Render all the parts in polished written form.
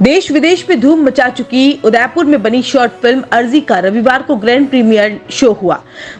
देश विदेश में धूम मचा चुकी उदयपुर में बनी शॉर्ट फिल्म अर्जी का रविवार को ग्रैंड प्रीमियर शो हुआ।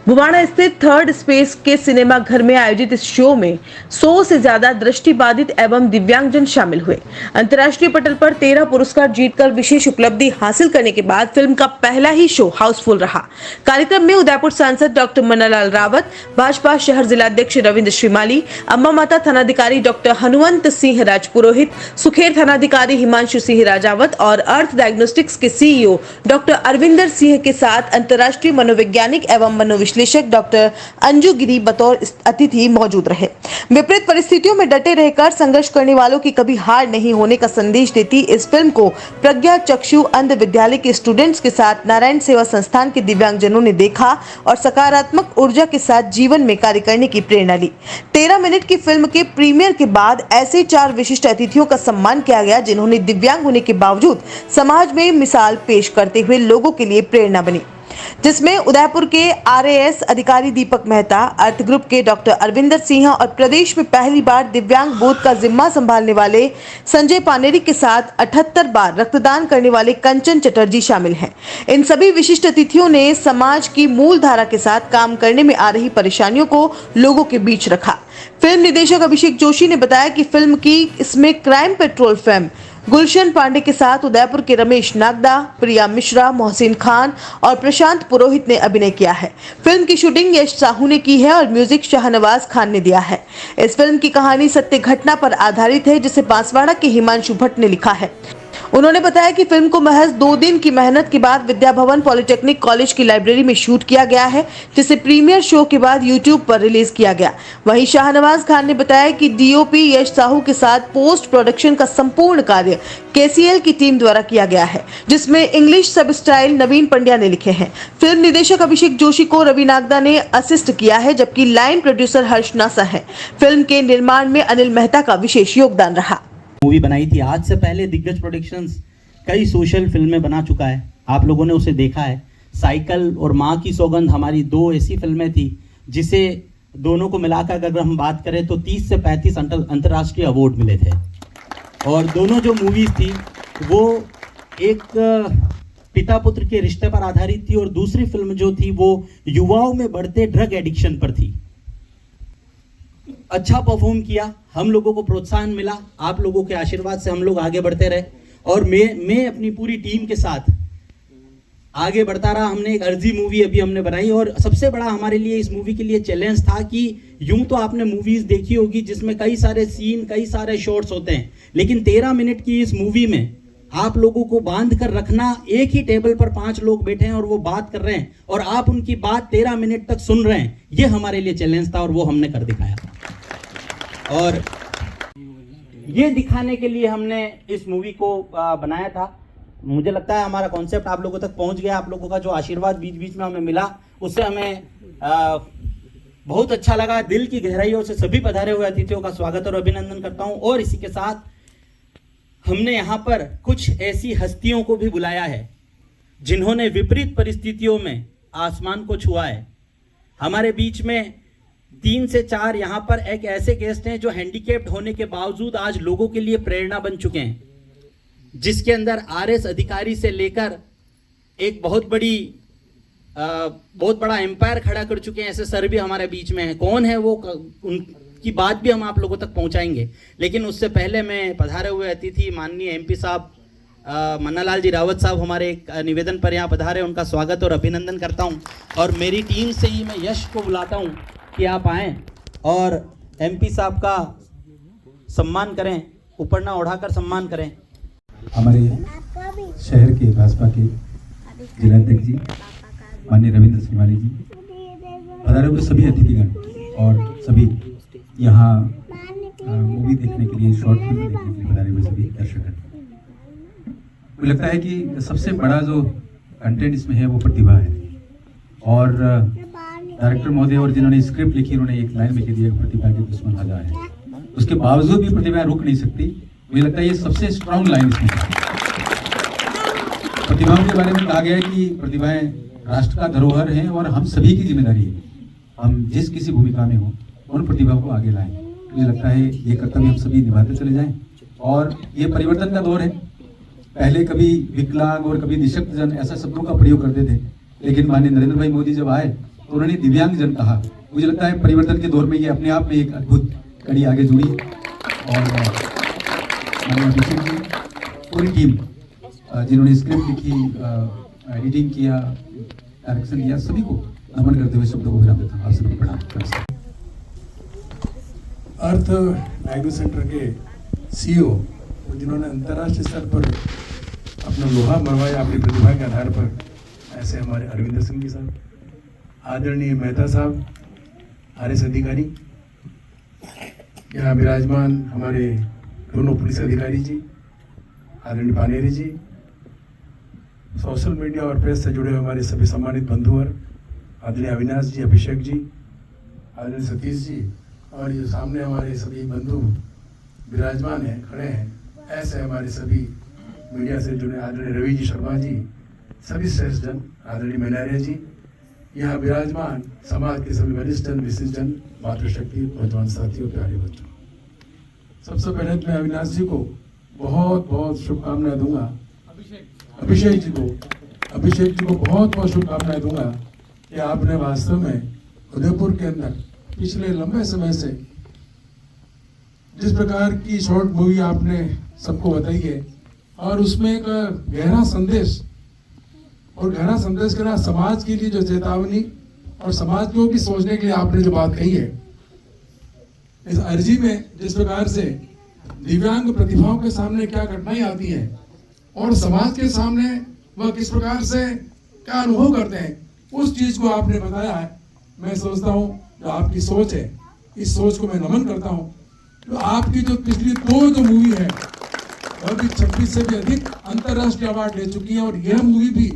बुवाना स्थित थर्ड स्पेस के सिनेमा घर में आयोजित इस शो में 100 से ज्यादा दृष्टिबाधित एवं दिव्यांगजन शामिल हुए। अंतर्राष्ट्रीय पटल पर 13 पुरस्कार जीतकर विशेष उपलब्धि हासिल करने के बाद फिल्म का पहला ही शो हाउसफुल रहा। कार्यक्रम में उदयपुर सांसद डॉक्टर मन्नालाल रावत, भाजपा शहर जिलाध्यक्ष रविंद्र श्रीमाली, अम्बा माता थानाधिकारी डॉक्टर हनुमंत सिंह राजपुरोहित, सुखेर थानाधिकारी हिमांशु सिंह राजावत और अर्थ डायग्नोस्टिक्स के सीईओ डॉक्टर अरविंदर सिंह के साथ अंतर्राष्ट्रीय मनोवैज्ञानिक एवं मनोविश्लेषक डॉक्टर अंजू गिरी बतौर अतिथि मौजूद रहे। विपरीत परिस्थितियों में डटे रहकर संघर्ष करने वालों की कभी हार नहीं होने का संदेश देती इस फिल्म को प्रज्ञा चक्षु अंध विद्यालय के स्टूडेंट्स के साथ नारायण सेवा संस्थान के दिव्यांगजनों ने देखा और सकारात्मक ऊर्जा के साथ जीवन में कार्य करने की प्रेरणा ली। 13 मिनट की फिल्म के प्रीमियर के बाद ऐसे 4 विशिष्ट अतिथियों का सम्मान किया गया जिन्होंने दिव्यांग होने के बावजूद समाज में मिसाल पेश करते हुए लोगों के लिए प्रेरणा बनी, जिसमें उदयपुर के आरएएस अधिकारी दीपक मेहता, अर्थ ग्रुप के डॉक्टर अरविंदर सिंह और प्रदेश में पहली बार दिव्यांग बूथ का जिम्मा संभालने वाले संजय पानेरी के साथ 78 बार रक्तदान करने वाले कंचन चटर्जी शामिल हैं। इन सभी विशिष्ट अतिथियों ने समाज की मूल धारा के साथ काम करने में आ रही परेशानियों को लोगों के बीच रखा। फिल्म निदेशक अभिषेक जोशी ने बताया कि फिल्म की इसमें क्राइम पेट्रोल फिल्म गुलशन पांडे के साथ उदयपुर के रमेश नागदा, प्रिया मिश्रा, मोहसिन खान और प्रशांत पुरोहित ने अभिनय किया है। फिल्म की शूटिंग यश साहू ने की है और म्यूजिक शाहनवाज खान ने दिया है। इस फिल्म की कहानी सत्य घटना पर आधारित है जिसे बांसवाड़ा के हिमांशु भट्ट ने लिखा है। उन्होंने बताया कि फिल्म को महज 2 दिन की मेहनत के बाद विद्या भवन पॉलिटेक्निक कॉलेज की लाइब्रेरी में शूट किया गया है, जिसे प्रीमियर शो के बाद यूट्यूब पर रिलीज किया गया। वहीं शाहनवाज खान ने बताया कि डीओपी यश साहू के साथ पोस्ट प्रोडक्शन का संपूर्ण कार्य केसीएल की टीम द्वारा किया गया है, जिसमें इंग्लिश सब स्टाइल नवीन पंड्या ने लिखे हैं। फिल्म निदेशक अभिषेक जोशी को रवि नागदा ने असिस्ट किया है, जबकि लाइन प्रोड्यूसर हर्ष नासा है। फिल्म के निर्माण में अनिल मेहता का विशेष योगदान रहा। मूवी बनाई थी। आज से पहले दिग्गज प्रोडक्शंस कई सोशल फिल्में बना चुका है, आप लोगों ने उसे देखा है। साइकिल और माँ की सौगंध हमारी 2 ऐसी फिल्में थी जिसे दोनों को मिलाकर अगर हम बात करें तो 30 से 35 अंतर्राष्ट्रीय अवार्ड मिले थे। और दोनों जो मूवीज थी वो एक पिता पुत्र के रिश्ते पर आधारित थी और दूसरी फिल्म जो थी वो युवाओं में बढ़ते ड्रग एडिक्शन पर थी। अच्छा परफॉर्म किया, हम लोगों को प्रोत्साहन मिला, आप लोगों के आशीर्वाद से हम लोग आगे बढ़ते रहे और मैं अपनी पूरी टीम के साथ आगे बढ़ता रहा। हमने एक अर्जी मूवी अभी हमने बनाई और सबसे बड़ा हमारे लिए इस मूवी के लिए चैलेंज था कि यूं तो आपने मूवीज देखी होगी जिसमें कई सारे सीन, कई सारे शॉट्स होते हैं, लेकिन 13 मिनट की इस मूवी में आप लोगों को बांध कर रखना, एक ही टेबल पर 5 लोग बैठे हैं और वो बात कर रहे हैं और आप उनकी बात 13 मिनट तक सुन रहे हैं, ये हमारे लिए चैलेंज था और वो हमने कर दिखाया। और ये दिखाने के लिए हमने इस मूवी को बनाया था। मुझे लगता है हमारा कॉन्सेप्ट आप लोगों तक पहुंच गया। आप लोगों का जो आशीर्वाद बीच बीच में हमें मिला उससे हमें बहुत अच्छा लगा। दिल की गहराइयों से सभी पधारे हुए अतिथियों का स्वागत और अभिनंदन करता हूं। और इसी के साथ हमने यहाँ पर कुछ ऐसी हस्तियों को भी बुलाया है जिन्होंने विपरीत परिस्थितियों में आसमान को छुआ है। हमारे बीच में 3 से 4 यहाँ पर एक ऐसे गेस्ट हैं जो हैंडीकैप्ड होने के बावजूद आज लोगों के लिए प्रेरणा बन चुके हैं, जिसके अंदर आरएस अधिकारी से लेकर एक बहुत बड़ा एम्पायर खड़ा कर चुके हैं। ऐसे सर भी हमारे बीच में हैं। कौन है वो, उनकी बात भी हम आप लोगों तक पहुंचाएंगे। लेकिन उससे पहले मैं पधारे हुए अतिथि माननीय एमपी साहब मन्नालाल जी रावत साहब हमारे एक निवेदन पर यहाँ पधारे, उनका स्वागत और अभिनंदन करता हूँ। और मेरी टीम से ही मैं यश को बुलाता हूँ कि आप आएँ और एमपी साहब का सम्मान करें, उपरना ओढ़ाकर सम्मान करें। हमारे शहर के भाजपा के जिलाध्यक्ष जी माननीय रविंद्र श्रीमाली जी, पधारे हुए सभी अतिथिगण और सभी यहाँ मूवी देखने के लिए, शॉर्ट फिल्म देखने के लिए पधारे हुए सभी दर्शक। मुझे लगता है कि सबसे बड़ा जो कंटेंट इसमें है वो प्रतिभा है। और डायरेक्टर महोदय और जिन्होंने स्क्रिप्ट लिखी उन्होंने एक लाइन में कह दिया प्रतिभा के दुश्मन हजार है, उसके बावजूद भी प्रतिभा रुक नहीं सकती। मुझे लगता है ये सबसे स्ट्रांग लाइन इसमें है। प्रतिभाओं के बारे में कहा गया है कि प्रतिभाएं राष्ट्र का धरोहर हैं और हम सभी की जिम्मेदारी है हम जिस किसी भूमिका में हो उन प्रतिभाओं को आगे लाएं। मुझे लगता है ये कर्तव्य हम सभी निभाते चले जाएं और ये परिवर्तन का दौर है। पहले कभी विकलांग और कभी निशक्तजन ऐसा शब्दों का प्रयोग करते थे, लेकिन माननीय नरेंद्र भाई मोदी जब आए तो उन्होंने दिव्यांगजन कहा। मुझे लगता है परिवर्तन के दौर में ये अपने आप में एक अद्भुत कड़ी आगे जुड़ी। और माननीय अभिषेक जी, पूरी टीम जिन्होंने स्क्रिप्ट लिखी, एडिटिंग किया, डायरेक्शन किया, सभी को नमन करते हुए शब्दों को विराम देता हूँ। आप सभी को प्रणाम। नमस्कार। अर्थ डायग्नो सेंटर के सीईओ जिन्होंने अंतर्राष्ट्रीय स्तर पर अपना लोहा मरवाया अपनी प्रतिभा के आधार पर, ऐसे हमारे अरविंदर सिंह जी साहब, आदरणीय मेहता साहब, RS अधिकारी, यहाँ विराजमान हमारे दोनों पुलिस अधिकारी जी, आदरणीय पानेरी जी, सोशल मीडिया और प्रेस से जुड़े हमारे सभी सम्मानित बंधुवर, आदरणीय अविनाश जी, अभिषेक जी, आदरणीय सतीश जी, और ये सामने हमारे सभी बंधु विराजमान हैं, खड़े हैं, ऐसे हमारे सभी मीडिया से जुड़े आदरणीय रवि जी शर्मा जी, सभी श्रेष्ठ जन, आदरणीय मैनारिया जी, यहाँ विराजमान समाज के सभी वरिष्ठ जन, विशिष्ट जन, मातृशक्ति, नौजवान साथियों, प्यारे बच्चों, सबसे पहले मैं अविनाश जी को बहुत बहुत शुभकामनाएं दूंगा। अभिषेक जी को बहुत बहुत शुभकामनाएं दूंगा कि आपने वास्तव में उदयपुर के अंदर पिछले लंबे समय से जिस प्रकार की शॉर्ट मूवी आपने सबको बताई है, और उसमें एक गहरा संदेश, और गहरा संदेश के साथ समाज के लिए जो चेतावनी और समाज को भी सोचने के लिए आपने जो बात कही है, इस अर्जी में जिस प्रकार से दिव्यांग प्रतिभाओं के सामने क्या घटनाएं आती हैं और समाज के सामने वह किस प्रकार से क्या अनुभव करते हैं, उस चीज को आपने बताया है। मैं सोचता हूँ जो आपकी सोच है, इस सोच को मैं नमन करता हूँ। तो आपकी जो पिछली दो जो मूवी है वह भी 26 से भी अधिक अंतर्राष्ट्रीय अवार्ड ले चुकी है, और यह मूवी भी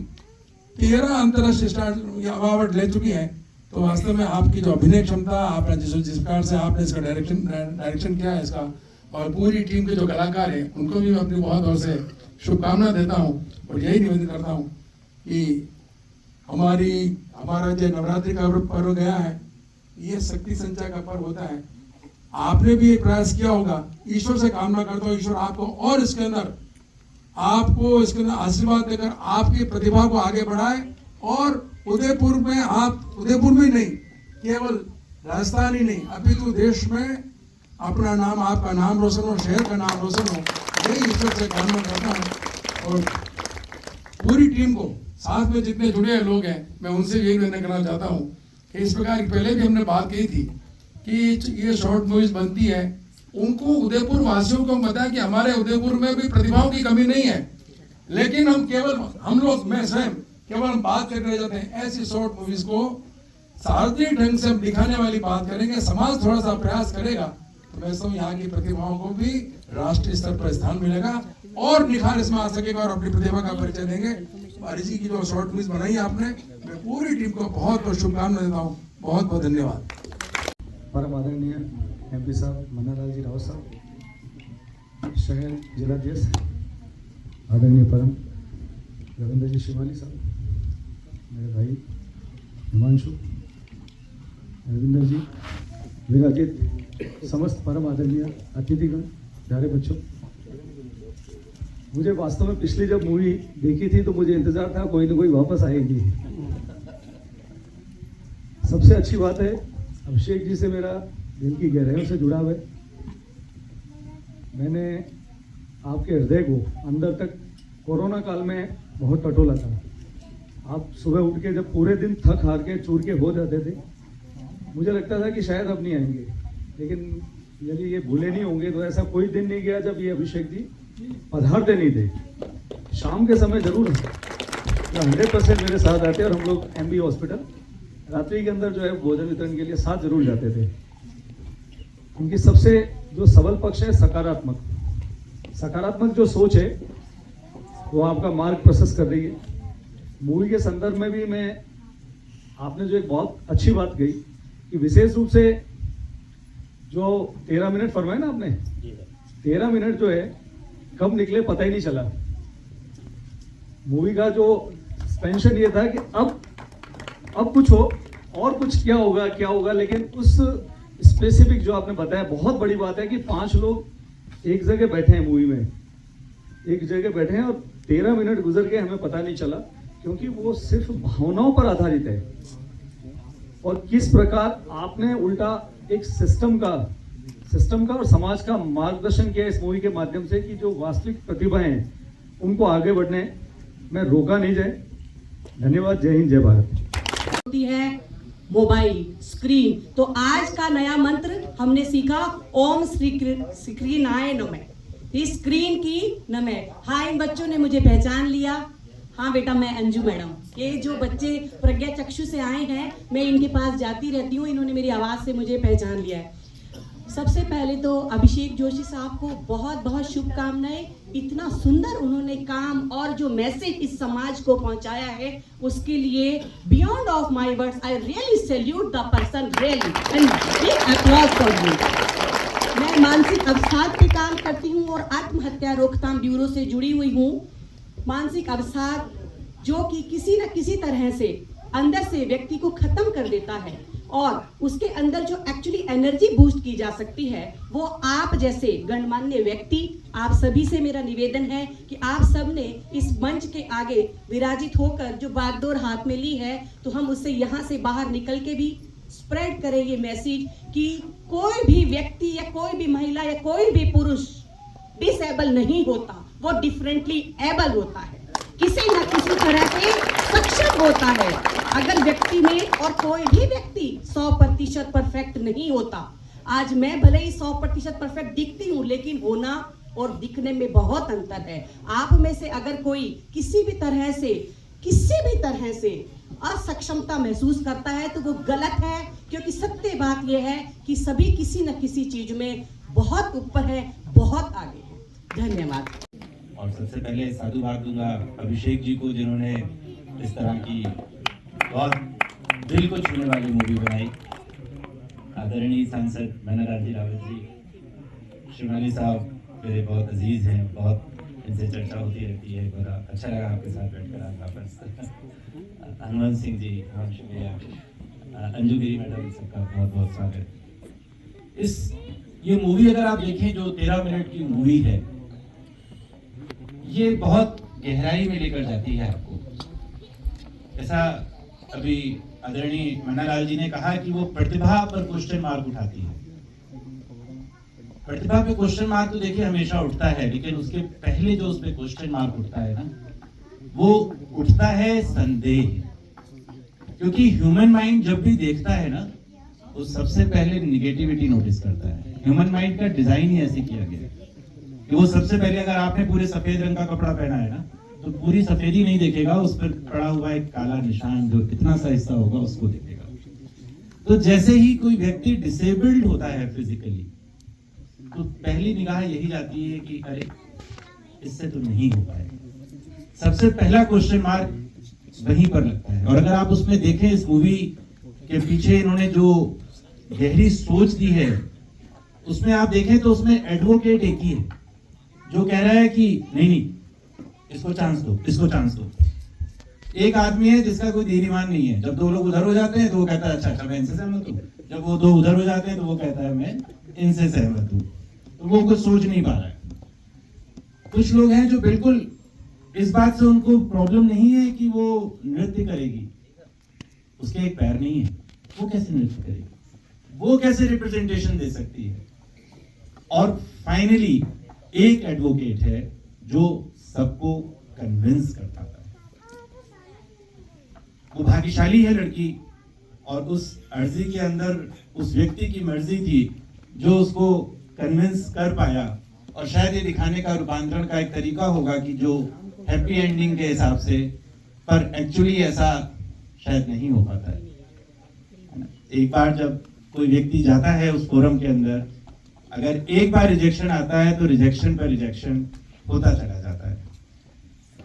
13 अंतर्राष्ट्रीय अवार्ड ले चुकी है। तो वास्तव में आपकी जो अभिनय क्षमता, आपने जिस प्रकार से आपने इसका डायरेक्शन किया है इसका, और पूरी टीम के जो कलाकार हैं उनको भी मैं अपनी बहुत ओर से शुभकामना देता हूँ, और यही निवेदन करता हूँ कि हमारा जो नवरात्रि का पर्व गया है, ये शक्ति संचय का पर्व होता है। आपने भी एक प्रयास किया होगा। ईश्वर से कामना करता हूँ ईश्वर आपको और इसके अंदर आशीर्वाद देकर आपकी प्रतिभा को आगे बढ़ाए, और उदयपुर में ही नहीं, केवल राजस्थान ही नहीं, अपितु देश में अपना नाम, आपका नाम रोशन हो, शहर का नाम रोशन हो, यही ईश्वर से कामना करता हूँ। और पूरी टीम को, साथ में जितने जुड़े लोग हैं, मैं उनसे यही निवेदन करना चाहता हूँ कि इस प्रकार की पहले भी हमने बात कही थी कि ये शॉर्ट मूवीज बनती है, उनको उदयपुर वासियों को बताया कि हमारे उदयपुर में भी प्रतिभाओं की कमी नहीं है, लेकिन मैं स्वयं केवल बात करके रह जाते हैं। ऐसी शॉर्ट मूवीज को सार्वजनिक ढंग से हम दिखाने वाली बात करेंगे, समाज थोड़ा सा प्रयास करेगा, तो मैं समझ यहाँ की प्रतिभाओं को भी राष्ट्रीय स्तर पर स्थान मिलेगा और निखार इसमें आ सकेगा, और अपनी प्रतिभा का परिचय देंगे। अर्जी की जो शॉर्ट मूवीज बनाई आपने, मैं पूरी टीम को बहुत बहुत शुभकामनाएं देता हूँ। बहुत बहुत धन्यवाद। परम आदरणीय MP साहब मन्नालाल जी राव साहब, शहर जिलाध्यक्ष आदरणीय परम रविंद्र जी शिवानी साहब, मेरे भाई हिमांशु, रविंद्र जी, विराजित समस्त परम आदरणीय अतिथिगण, प्यारे बच्चों, मुझे वास्तव में पिछली जब मूवी देखी थी तो मुझे इंतजार था कोई ना कोई वापस आएगी। सबसे अच्छी बात है अभिषेक जी से मेरा दिल की गहराइयों से जुड़ा हुआ है। मैंने आपके हृदय को अंदर तक कोरोना काल में बहुत टटोला था। आप सुबह उठ के जब पूरे दिन थक हार के चूर के हो जाते थे, मुझे लगता था कि शायद अब नहीं आएंगे, लेकिन यदि ये भूले नहीं होंगे तो ऐसा कोई दिन नहीं गया जब ये अभिषेक जी पधारते नहीं थे। शाम के समय जरूर 100% मेरे साथ आते, और हम लोग MB हॉस्पिटल रात्रि के अंदर जो है भोजन वितरण के लिए साथ जरूर जाते थे। उनकी सबसे जो सबल पक्ष है सकारात्मक जो सोच है वो आपका मार्ग प्रशस्त कर रही है। मूवी के संदर्भ में भी मैं, आपने जो एक बहुत अच्छी बात कही कि विशेष रूप से जो 13 मिनट फरमाए ना आपने, 13 मिनट जो है कब निकले पता ही नहीं चला। मूवी का जो सस्पेंशन ये था कि अब कुछ हो और कुछ क्या होगा, लेकिन उस स्पेसिफिक जो आपने बताया, बहुत बड़ी बात है कि 5 लोग एक जगह बैठे हैं मूवी में, एक जगह बैठे हैं और 13 मिनट गुजर के हमें पता नहीं चला, क्योंकि वो सिर्फ भावनाओं पर आधारित है। और किस प्रकार आपने उल्टा एक सिस्टम का और समाज का मार्गदर्शन किया इस मूवी के माध्यम से, कि जो वास्तविक प्रतिभा हैं उनको आगे बढ़ने में रोका नहीं जाए। धन्यवाद। जय हिंद, जय भारत। होती है मोबाइल स्क्रीन, तो आज का नया मंत्र हमने सीखा, ओम स्क्रीनाय नमः। इस स्क्रीन की नमः। हाँ, इन बच्चों ने मुझे पहचान लिया। हाँ बेटा, मैं अंजू मैडम। ये जो बच्चे प्रज्ञा चक्षु से आए हैं, मैं इनके पास जाती रहती हूँ, इन्होंने मेरी आवाज़ से मुझे पहचान लिया है। सबसे पहले तो अभिषेक जोशी साहब को बहुत बहुत शुभकामनाएं। इतना सुंदर उन्होंने काम और जो मैसेज इस समाज को पहुंचाया है, उसके लिए beyond of my words I really salute the person, really and big applause for you. मैं मानसिक अवसाद पे काम करती हूँ और आत्महत्या रोकथाम ब्यूरो से जुड़ी हुई हूँ। मानसिक अवसाद जो कि किसी न किसी तरह से अंदर से व्यक्ति को खत्म कर देता है, और उसके अंदर जो एक्चुअली एनर्जी बूस्ट की जा सकती है, वो आप जैसे गणमान्य व्यक्ति, आप सभी से मेरा निवेदन है कि आप सब ने इस मंच के आगे विराजित होकर जो बागडोर हाथ में ली है, तो हम उससे यहाँ से बाहर निकल के भी स्प्रेड करें ये मैसेज कि कोई भी व्यक्ति या कोई भी महिला या कोई भी पुरुष डिसेबल नहीं होता, वो डिफरेंटली एबल होता है, किसी न किसी तरह से सक्षम होता है। अगर व्यक्ति में, और कोई भी व्यक्ति 100% परफेक्ट नहीं होता। आज मैं भले ही 100% परफेक्ट दिखती हूँ, लेकिन होना और दिखने में बहुत अंतर है। आप में से अगर कोई किसी भी तरह से असक्षमता महसूस करता है, तो वो गलत है, क्योंकि सत्य बात यह है कि सभी किसी न किसी चीज में बहुत ऊपर है, बहुत आगे है। धन्यवाद। और सबसे पहले साधुवाद दूंगा अभिषेक जी को, जिन्होंने इस तरह की बहुत दिल को छूने वाली मूवी बनाई। आदरणीय सांसद मनोहर रावत जी, शिवानी साहब मेरे बहुत अजीज हैं, बहुत इनसे चर्चा होती रहती है, बड़ा अच्छा लगा आपके साथ बैठकर आपका। हनुमान सिंह जी, बहुत शुक्रिया। अंजू गिरी मैडम, सबका बहुत बहुत स्वागत। ये मूवी अगर आप देखें, जो 13 मिनट की मूवी है, ये बहुत गहराई में लेकर जाती है आपको। ऐसा अभी आदरणीय मन्नालाल जी ने कहा कि वो प्रतिभा पर क्वेश्चन मार्क उठाती है। प्रतिभा पे क्वेश्चन मार्क तो देखिए हमेशा उठता है, लेकिन उसके पहले जो उस पे क्वेश्चन मार्क उठता है ना, वो उठता है संदेह। क्योंकि ह्यूमन माइंड जब भी देखता है ना, वो सबसे पहले निगेटिविटी नोटिस करता है। ह्यूमन माइंड का डिजाइन ही ऐसे किया गया कि वो सबसे पहले, अगर आपने पूरे सफेद रंग का कपड़ा पहना है ना, तो पूरी सफेदी नहीं देखेगा, उस पर पड़ा हुआ एक काला निशान जो कितना सा हिस्सा होगा उसको देखेगा। तो जैसे ही कोई व्यक्ति डिसेबल्ड होता है फिजिकली, तो पहली निगाह यही जाती है कि अरे इससे तो नहीं हो पाएगा। सबसे पहला क्वेश्चन मार्क वहीं पर लगता है। और अगर आप उसमें देखें, इस मूवी के पीछे इन्होंने जो गहरी सोच दी है, उसमें आप देखें तो उसमें एडवोकेट एक ही है जो कह रहा है कि नहीं, इसको चांस दो। एक आदमी है जिसका कोई दीन-ईमान नहीं है। जब दो लोग उधर हो जाते हैं तो वो कहता है अच्छा मैं इनसे सहमत हूँ। जब वो दो उधर हो जाते हैं तो वो कहता है मैं इनसे सहमत हूँ। तो वो कुछ सोच नहीं पा रहा है। कुछ लोग हैं जो बिल्कुल इस बात से उनको प्रॉब्लम नहीं है कि वो नृत्य करेगी, उसके एक पैर नहीं है, वो कैसे नृत्य करेगी, वो कैसे रिप्रेजेंटेशन दे सकती है। और फाइनली एक एडवोकेट है जो सबको कन्विंस कर पाता है। वो भाग्यशाली है लड़की, और उस अर्जी के अंदर उस व्यक्ति की मर्जी थी जो उसको कन्विंस कर पाया। और शायद ये दिखाने का रूपांतरण का एक तरीका होगा कि जो हैप्पी एंडिंग के हिसाब से, पर एक्चुअली ऐसा शायद नहीं हो पाता है। एक बार जब कोई व्यक्ति जाता है उस फोरम के अंदर, अगर एक बार रिजेक्शन आता है तो रिजेक्शन पर रिजेक्शन होता चला जाता है।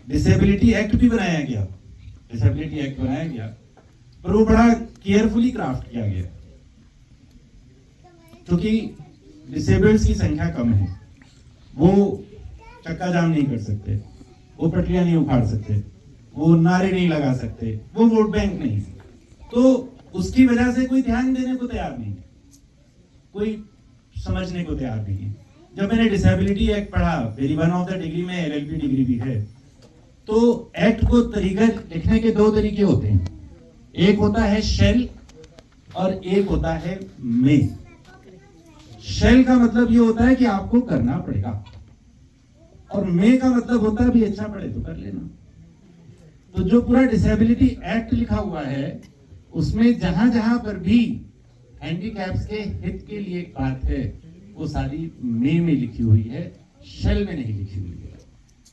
डिसेबिलिटी एक्ट भी बनाया गया, पर वो बड़ा केयरफुली क्राफ्ट किया गया, क्योंकि डिसेबल्ड की संख्या कम है। वो चक्का जाम नहीं कर सकते, वो पटरियां नहीं उखाड़ सकते, वो नारे नहीं लगा सकते, वो वोट बैंक नहीं, तो उसकी वजह से कोई ध्यान देने को तैयार नहीं, कोई समझने को तैयार नहीं है। जब मैंने डिसेबिलिटी एक्ट पढ़ा, मेरी वन ऑफ द डिग्री में एलएलबी डिग्री भी है, तो एक्ट को तरीका लिखने के दो तरीके होते हैं, एक होता है शेल और एक होता है मे। शेल का मतलब ये होता है कि आपको करना पड़ेगा, और मे का मतलब होता है भी अच्छा पढ़े तो कर लेना। तो जो पूरा डिसेबिलिटी एक्ट लिखा हुआ है उसमें जहां जहां पर भी हैंडीकैप्स के हित के लिए एक बात है वो सारी मे में लिखी हुई है, शेल में नहीं लिखी हुई है।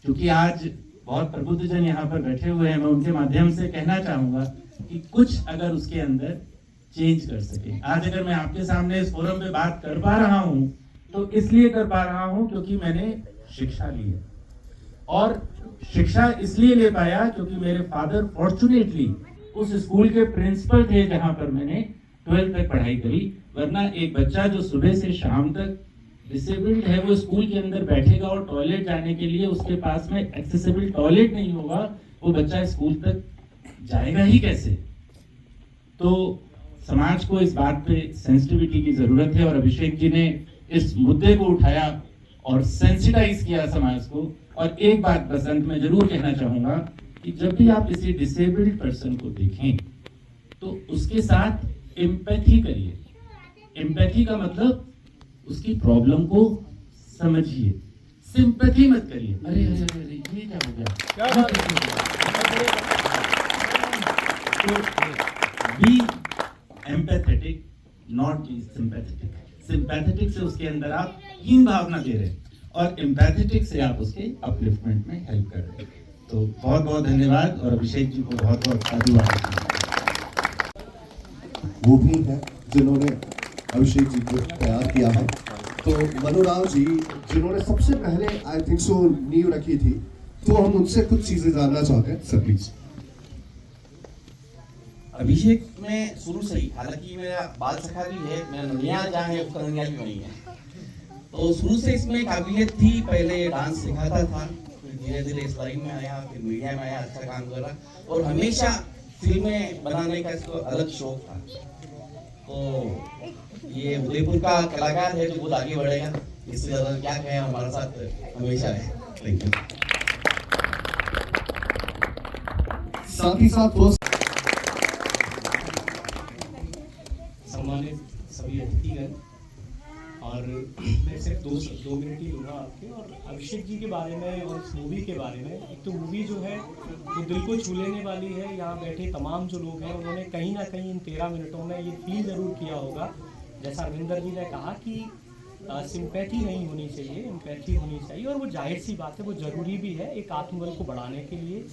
क्योंकि आज बहुत प्रबुद्ध जन यहाँ पर बैठे हुए हैं, मैं उनके माध्यम से कहना चाहूंगा कि कुछ अगर उसके अंदर चेंज कर सके। आज अगर मैं आपके सामने इस फोरम पे बात कर पा रहा हूं तो इसलिए कर पा रहा हूं क्योंकि मैंने शिक्षा ली है, और शिक्षा इसलिए ले पाया क्योंकि मेरे फादर फॉर्चुनेटली उस स्कूल के प्रिंसिपल थे जहां पर मैंने 12th तक पढ़ाई करी। वरना एक बच्चा जो सुबह से शाम तक डिसेबल्ड है, वो स्कूल के अंदर बैठेगा और टॉयलेट जाने के लिए उसके पास में एक्सेसिबल टॉयलेट नहीं होगा, वो बच्चा स्कूल तक जाएगा ही कैसे। तो समाज को इस बात पे सेंसिटिविटी की जरूरत है, और अभिषेक जी ने इस मुद्दे को उठाया और सेंसिटाइज किया समाज को। और एक बात बस अंत में जरूर कहना चाहूंगा कि जब भी आप किसी डिसेबल्ड पर्सन को देखें तो उसके साथ एम्पैथी करिए। एम्पैथी का मतलब उसकी प्रॉब्लम को समझिए, सिंपैथी मत करिए, अरे अरे अरे ये क्या हो गया, तो be empathetic, not be sympathetic. Sympathetic से उसके अंदर आप हीन भावना दे रहे हैं, और एम्पैथेटिक से आप उसके अपलिफ्टमेंट में हेल्प कर रहे हैं। तो बहुत बहुत धन्यवाद, और अभिषेक जी को बहुत बहुत साधुवाद। वो भी है जिन्होंने अभिषेक जी को तैयार किया है। तो मनोराव जी जिन्होंने सबसे पहले आई थिंक सो नींव रखी थी, तो हम उनसे कुछ चीजें जानना चाहते हैं। Sir please. अभिषेक में शुरू से ही, हालांकि मेरा बाल सखा भी है, मेरा ननिया जहाँ है उसका ननिया भी वही है, तो शुरू से इसमें काबिलियत थी। पहले डांस सिखाता था, फिर धीरे धीरे इस लाइन में आया, फिर मीडिया में आया, अच्छा काम कर रहा, और हमेशा फिल्में बनाने का इसको अलग शौक था। तो ये उदयपुर का कलाकार है जो बहुत आगे बढ़ेगा, इससे ज्यादा क्या कहें, हमारे साथ हमेशा है। Thank you. साथ ही साथ सम्मानित सभी अतिथिगण, और मैं सिर्फ दो मिनट ही लूँगा आपके, और अभिषेक जी के बारे में और इस मूवी के बारे में। एक तो मूवी जो है वो दिल को छू लेने वाली है। यहाँ बैठे तमाम जो लोग हैं उन्होंने कहीं ना कहीं इन 13 मिनटों में ये फील ज़रूर किया होगा, जैसा रविंदर जी ने कहा कि सिंपैथी नहीं होनी चाहिए, एम्पैथी होनी चाहिए, और वो जाहिर सी बात है, वो ज़रूरी भी है एक आत्मबल को बढ़ाने के लिए।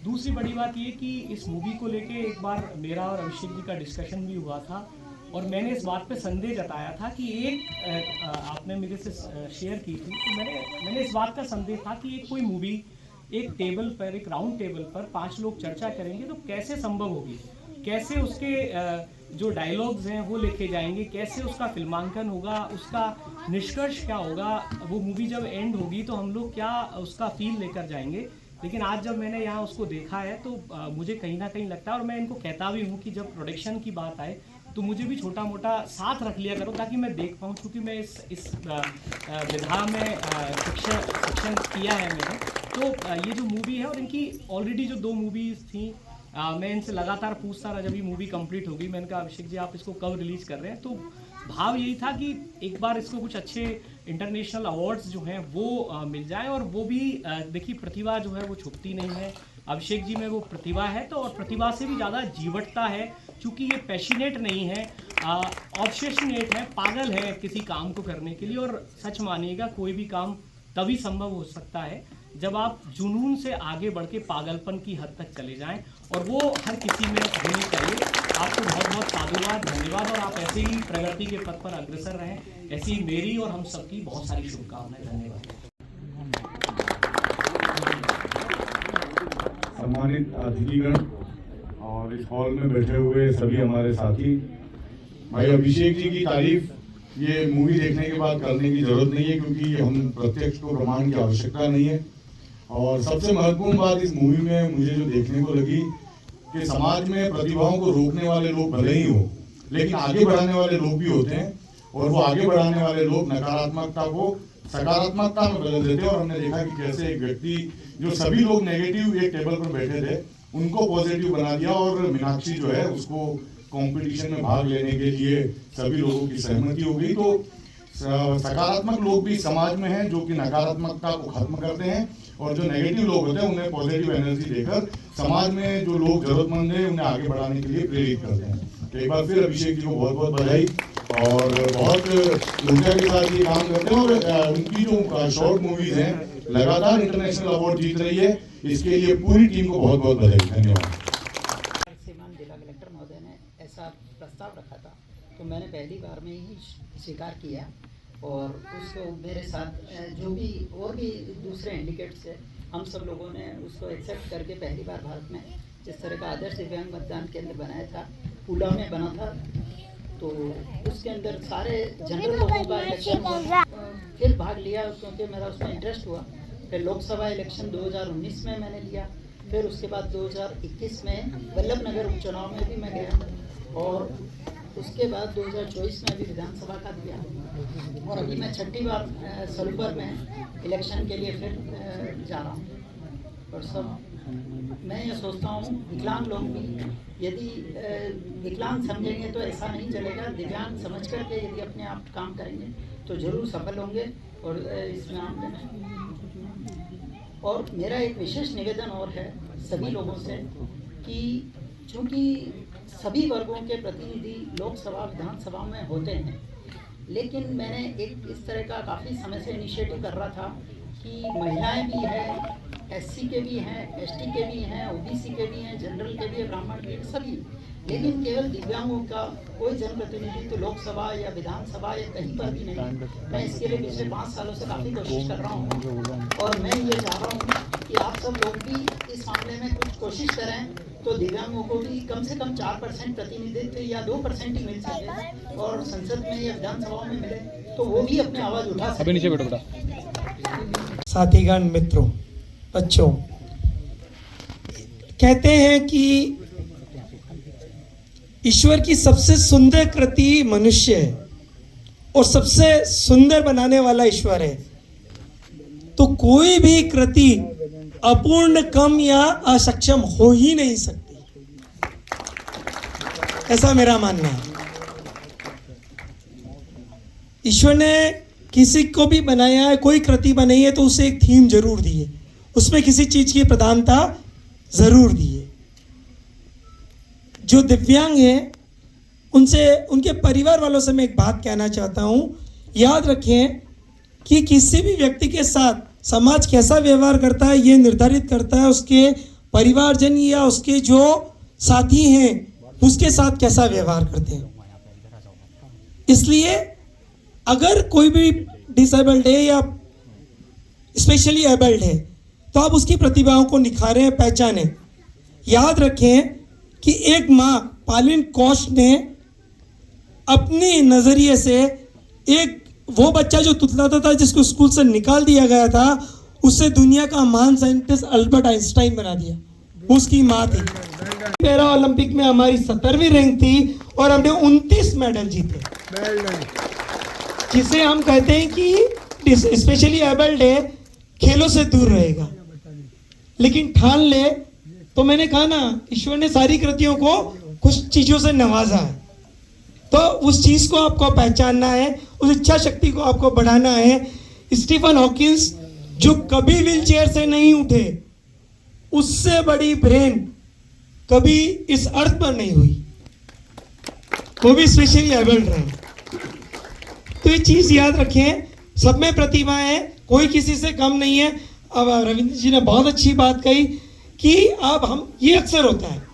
दूसरी बड़ी बात ये कि इस मूवी को लेके एक बार मेरा और अभिषेक जी का डिस्कशन भी हुआ था, और मैंने इस बात पे संदेह जताया था कि एक आपने मेरे से शेयर की थी, तो मैंने इस बात का संदेह था कि एक कोई मूवी एक टेबल पर, एक राउंड टेबल पर 5 लोग चर्चा करेंगे तो कैसे संभव होगी, कैसे उसके जो डायलॉग्स हैं वो लिखे जाएंगे, कैसे उसका फिल्मांकन होगा, उसका निष्कर्ष क्या होगा, वो मूवी जब एंड होगी तो हम लोग क्या उसका फील लेकर जाएंगे। लेकिन आज जब मैंने यहाँ उसको देखा है तो मुझे कहीं ना कहीं लगता है, और मैं इनको कहता भी हूँ कि जब प्रोडक्शन की बात आए तो मुझे भी छोटा मोटा साथ रख लिया करो ताकि मैं देख पाऊँ, क्योंकि मैं इस विधा में शिक्षण किया है मैंने। तो ये जो मूवी है, और इनकी ऑलरेडी जो 2 मूवीज़ थी, मैं इनसे लगातार पूछता रहा जब ये मूवी कंप्लीट होगी, मैंने कहा अभिषेक जी आप इसको कब रिलीज़ कर रहे हैं। तो भाव यही था कि एक बार इसको कुछ अच्छे इंटरनेशनल अवार्ड्स जो हैं वो मिल जाए, और वो भी देखिए प्रतिभा जो है वो छुपती नहीं है, अभिषेक जी में वो प्रतिभा है, तो और प्रतिभा से भी ज़्यादा जीवटता है, क्योंकि ये पैशनेट नहीं है, ऑब्सेशनेट है, पागल है किसी काम को करने के लिए। और सच मानिएगा कोई भी काम तभी संभव हो सकता है जब आप जुनून से आगे बढ़ के पागलपन की हद तक चले जाएं, और वो हर किसी में होनी चाहिए। आपको बहुत बहुत साधुवाद, धन्यवाद, और आप ऐसे ही प्रगति के पथ पर अग्रसर रहें। ऐसी मेरी और हम सबकी बहुत सारी शुभकामनाएं। धन्यवाद। सम्मानित अतिथिगण और इस हॉल में बैठे हुए सभी हमारे साथी, भाई अभिषेक जी की तारीफ ये मूवी देखने के बाद करने की जरूरत नहीं है, क्योंकि हम प्रत्यक्ष को प्रमाण की आवश्यकता नहीं है। और सबसे महत्वपूर्ण बात इस मूवी में मुझे जो देखने को लगी कि समाज में प्रतिभाओं को रोकने वाले लोग भले ही हो, लेकिन आगे बढ़ाने वाले लोग भी होते हैं, और वो आगे बढ़ाने वाले लोग नकारात्मकता को सकारात्मकता में बदल देते हैं। और हमने देखा कि कैसे एक व्यक्ति जो सभी लोग नेगेटिव एक टेबल पर बैठे थे उनको पॉजिटिव बना दिया, और मीनाक्षी जो है उसको कंपटीशन में भाग लेने के लिए सभी लोगों की सहमति हो गई। तो सकारात्मक लोग भी समाज में हैं जो कि नकारात्मकता को खत्म करते हैं, और जो नेगेटिव लोग होते हैं उन्हें पॉजिटिव एनर्जी देकर समाज में जो लोग जरूरतमंद हैं उन्हें आगे बढ़ाने के लिए प्रेरित करते हैं। तो एक बार फिर अभिषेक जी को बहुत बहुत बधाई, और बहुत ऊर्जा के साथ ये काम करते हैं, और उनकी जो शॉर्ट मूवीज हैं लगातार इंटरनेशनल अवार्ड जीत रही है, इसके लिए पूरी टीम को बहुत बहुत बधाई। धन्यवाद। श्रीमान जिला कलेक्टर महोदय ने ऐसा प्रस्ताव रखा था तो मैंने पहली बार में ही स्वीकार किया, और उसको मेरे साथ जो भी और भी दूसरे इंडिकेट्स है हम सब लोगों ने उसको एक्सेप्ट करके पहली बार भारत में जिस तरह का आदर्श दिव्यांग मतदान केंद्र बनाया था, पुला में बना था, तो उसके अंदर सारे जनरल लोगों का इलेक्शन फिर भाग लिया क्योंकि मेरा उसमें इंटरेस्ट हुआ। फिर लोकसभा इलेक्शन 2019 में मैंने लिया, फिर उसके बाद 2021 में वल्लभनगर उपचुनाव में भी मैं गया, और उसके बाद 2024 में भी विधानसभा का दिया, और अभी मैं छठी बार सलूपर में इलेक्शन के लिए फिर जा रहा हूँ। और सब मैं ये सोचता हूँ विकलांग लोग भी यदि विकलांग समझेंगे तो ऐसा नहीं चलेगा, दिव्यांग समझ करके यदि अपने आप काम करेंगे तो जरूर सफल होंगे और इसमें आप लेना। और मेरा एक विशेष निवेदन और है सभी लोगों से कि चूँकि सभी वर्गों के प्रतिनिधि लोकसभा विधानसभा में होते हैं, लेकिन मैंने एक इस तरह का काफ़ी समय से इनिशिएटिव कर रहा था कि महिलाएं भी हैं, एससी के भी हैं, एसटी के भी हैं, ओबीसी के भी हैं, जनरल के भी हैं, ब्राह्मण के सभी, लेकिन केवल दिव्यांगों का कोई जनप्रतिनिधि तो लोकसभा या विधानसभा या कहीं पर भी नहीं। मैं इसके लिए पिछले 5 सालों से काफ़ी कोशिश कर रहा हूँ, और मैं ये चाह रहा हूँ कि आप सब लोग भी इस मामले में कुछ कोशिश करें तो दिव्यांगों को भी कम से कम 4% प्रतिनिधित्व या 2% ही मिल सके, और संसद में या विधानसभा में मिले तो वो भी अपनी आवाज़ उठा सके। नीचे बैठो बेटा। साथीगण, मित्रों, बच्चों, कहते हैं कि ईश्वर की सबसे सुंदर कृति मनुष्य है और सबसे सुंदर बनाने वाला ईश्वर है, तो कोई भी कृति अपूर्ण, कम या असक्षम हो ही नहीं सकती, ऐसा मेरा मानना है। ईश्वर ने किसी को भी बनाया है, कोई कृति बनाई है तो उसे एक थीम जरूर दी है, उसमें किसी चीज की प्रधानता जरूर दी है। जो दिव्यांग हैं उनसे, उनके परिवार वालों से मैं एक बात कहना चाहता हूं, याद रखें कि किसी भी व्यक्ति के साथ समाज कैसा व्यवहार करता है ये निर्धारित करता है उसके परिवारजन या उसके जो साथी हैं उसके साथ कैसा व्यवहार करते हैं। इसलिए अगर कोई भी डिसेबल्ड है या स्पेशली एबल्ड है तो आप उसकी प्रतिभाओं को निखारें, पहचानें। याद रखें कि एक माँ पालिन कौश ने अपने नजरिए से एक वो बच्चा जो तुतलाता था जिसको स्कूल से निकाल दिया गया था उससे दुनिया का महान साइंटिस्ट अल्बर्ट आइंस्टाइन बना दिया, उसकी माँ थी। पैरा ओलंपिक में हमारी 17वीं रैंक थी और हमने 29 मेडल जीते, जिसे हम कहते हैं कि स्पेशली एबल्ड है, खेलों से दूर रहेगा। लेकिन ठान ले तो मैंने कहा ना, ईश्वर ने सारी कृतियों को कुछ चीजों से नवाजा है, तो उस चीज को आपको पहचानना है, उस इच्छा शक्ति को आपको बढ़ाना है। स्टीफन हॉकिंस जो कभी व्हीलचेयर से नहीं उठे, उससे बड़ी ब्रेन कभी इस अर्थ पर नहीं हुई, वो भी स्पेशली एबल्ड रहे। तो ये चीज याद रखें, सब में प्रतिभा है, कोई किसी से कम नहीं है। अब रविंद्र जी ने बहुत अच्छी बात कही कि अब हम, ये अक्सर होता है।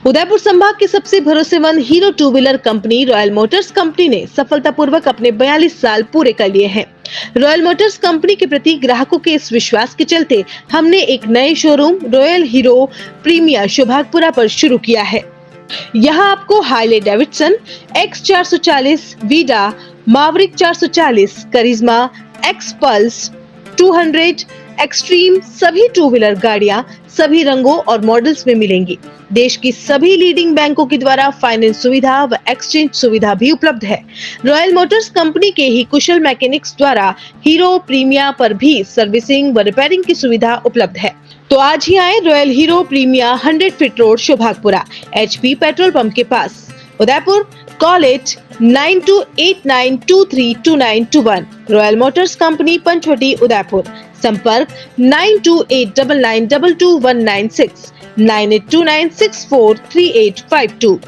उदयपुर संभाग की सबसे भरोसेमंद hero two wheeler company royal Motors company ने सफलतापूर्वक अपने 42 साल पूरे कर लिए हैं। रॉयल मोटर्स कंपनी के प्रति ग्राहकों के इस विश्वास के चलते हमने एक नए showroom Royal Hero Premier Sobhagpura पर शुरू किया है। यहाँ आपको Harley Davidson X440, Vida, Maverick 440, Karizma, X Pulse 200, Xtreme सभी टू व्हीलर गाड़ियां सभी रंगों और मॉडल्स में मिलेंगी। देश की सभी लीडिंग बैंकों के द्वारा फाइनेंस सुविधा व एक्सचेंज सुविधा भी उपलब्ध है। रॉयल मोटर्स कंपनी के ही कुशल मैकेनिक्स द्वारा हीरो प्रीमिया पर भी सर्विसिंग व रिपेयरिंग की सुविधा उपलब्ध है। तो आज ही आए Royal Hero Premia 100 feet road Shobhagpura HP petrol pump के पास Udaipur. Call it 9289232921। Royal Motors company Panchvati Udaipur. संपर्क 9289922196 9829643852।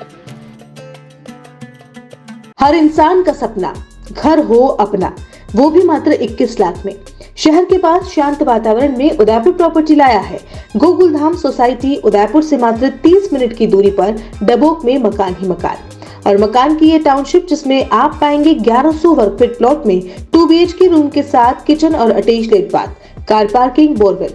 हर इंसान का सपना घर हो अपना, वो भी मात्र 21 लाख में। शहर के पास शांत वातावरण में उदयपुर प्रॉपर्टी लाया है। गोकुलधाम सोसाइटी उदयपुर से मात्र 30 मिनट की दूरी पर डबोक में मकान ही मकान। और मकान की ये टाउनशिप जिसमें आप पाएंगे 1100 वर्ग फीट प्लॉट में 2 BHK रूम के साथ किचन और attached lat bath, car parking, borewell,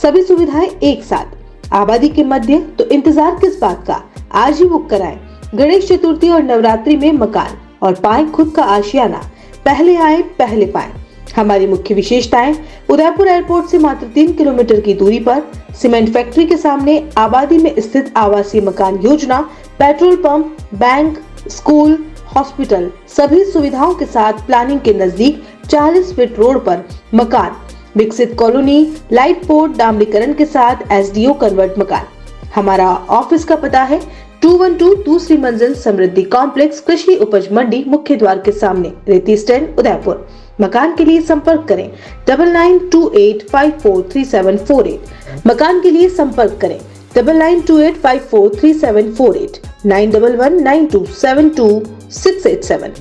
सभी सुविधाएं एक साथ, आबादी के मध्य। तो इंतजार किस बात का, आज ही बुक कराएं। गणेश चतुर्थी और नवरात्रि में मकान और पाएं खुद का आशियाना। पहले आए पहले पाएं। हमारी मुख्य विशेषताएं उदयपुर एयरपोर्ट से मात्र 3 किलोमीटर की दूरी पर, सीमेंट फैक्ट्री के सामने, आबादी में स्थित आवासीय मकान योजना, petrol pump, bank, school, hospital, सभी सुविधाओं के साथ प्लानिंग के नजदीक 40 फीट रोड पर मकान, विकसित कॉलोनी, लाइट पोर्ट, डामरीकरण के साथ SDO कन्वर्ट मकान। हमारा ऑफिस का पता है 212 दूसरी मंजिल समृद्धि कॉम्प्लेक्स, कृषि उपज मंडी, मुख्य द्वार के सामने, रेती स्टैंड, उदयपुर। मकान के लिए संपर्क करें 9928543748। मकान के लिए संपर्क करें 9928543748 9119272687।